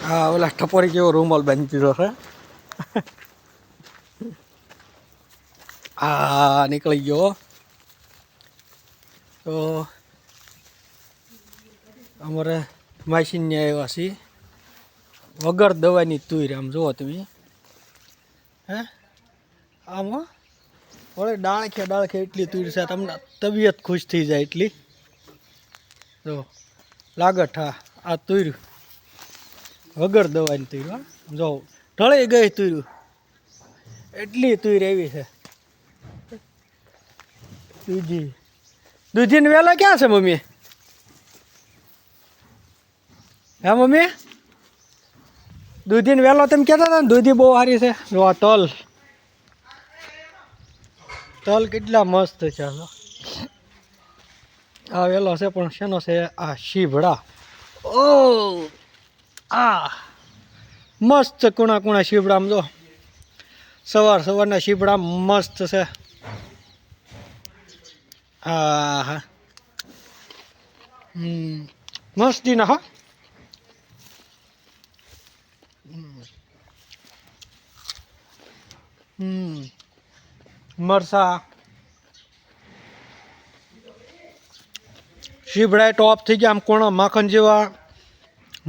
હા ઓલા ટપોરી કેવો રૂમાલ બાંધી દીધો છે. આ નીકળી ગયો. તો અમારે માસીને આવ્યા છીએ વગર દવાની તુર. આમ જુઓ તમે હે આમાં વળે ડાળખે એટલી તુર છે તમને તબિયત ખુશ થઈ જાય એટલી. જો લાગટ હા આ તુર વગર દવાની તુર. જો ઢળી ગઈ તુર એટલી તુર એવી છે. દૂધીને વેલા ક્યાં છે મમ્મી? હે મમ્મી દૂધીને વેલો તમે કહેતા હતા ને દૂધી બહુ સારી છે. જો આ તલ કેટલા મસ્ત છે. આ વેલો છે પણ શેનો છે? આ શીભડા. ઓ આ મસ્ત કુણા શીભડામાં જો સવારના શીભડા મસ્ત છે. હા હા મસ્તી ના હા. મરસા શીભડા ટોપ થઈ ગયા. આમ કોણા માખણ જેવા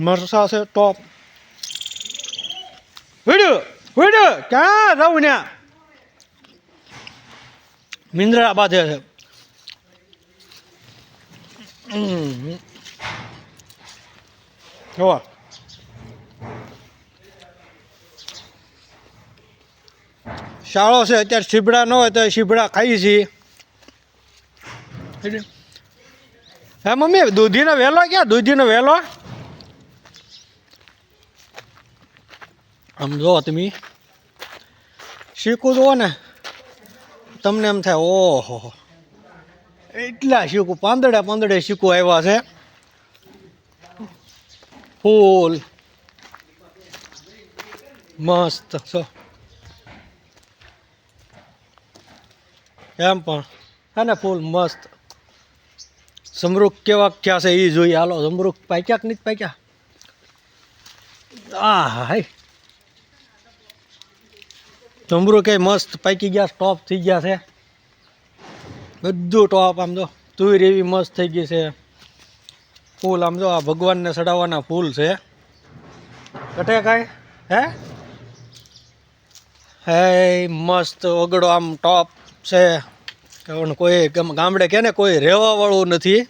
મરસા છે ટોપ. વિડ્યો ક્યાં રહું ને મિંદ્રા બાંધે છે. જોવા શાળો છે અત્યારે શીભડા ન હોય તો શીભડા ખાઈ છીએ. હે મમ્મી દૂધીનો વેલો ક્યાં? દૂધીનો વેલો આમ જો તમે શીખું જુઓ ને તમને એમ થાય ઓહો એટલા શીખું પાંદડે શીખું આવ્યા છે. ફૂલ મસ્ત છો એમ પણ હે ને ફૂલ મસ્ત. સમરૂખ કેવા ક્યાં છે એ જોઈએ. હાલો સમરૂખ પાક્યા કે નથી પાક્યા? આ હાય સમરૂખ એ મસ્ત પાકી ગયા. ટોપ થઈ ગયા છે બધું ટોપ. આમ જો તુર એવી મસ્ત થઈ ગઈ છે. ફૂલ આમ જો આ ભગવાનને ચડાવવાના ફૂલ છે. કટે કાંઈ હે મસ્ત ઓગળો આમ ટોપ છે. કોઈ ગામડે કે ને કોઈ રહેવાવાળું નથી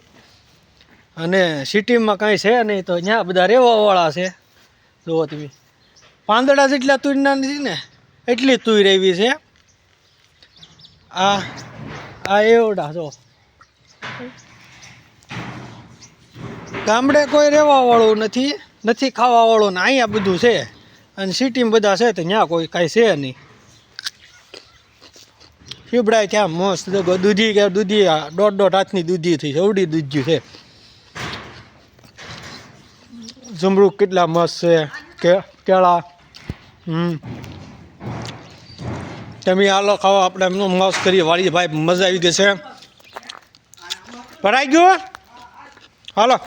અને સિટીમાં કાંઈ છે નહીં તો ત્યાં બધા રહેવાવાળા છે. જુઓ તમે પાંદડા જેટલા તુરના નથી ને એટલી તુર એવી છે. આ એવડા જો ગામડે કોઈ રહેવાવાળું નથી ખાવાવાળું ને અહીંયા બધું છે. અને સિટીમાં બધા છે તો ત્યાં કોઈ કાંઈ છે નહીં. શીભડા ક્યાં મસ્ત દૂધી કે દૂધી 1.5 હાથની દૂધી થઈ એવડી દૂધી છે. જમરૂખ કેટલા મસ્ત છે. કેળા તમે હાલો ખાવા આપણે એમનો મસ્ત કરીએ વાળી ભાઈ. મજા આવી ગઈ છે. ભરાઈ ગયું હાલો.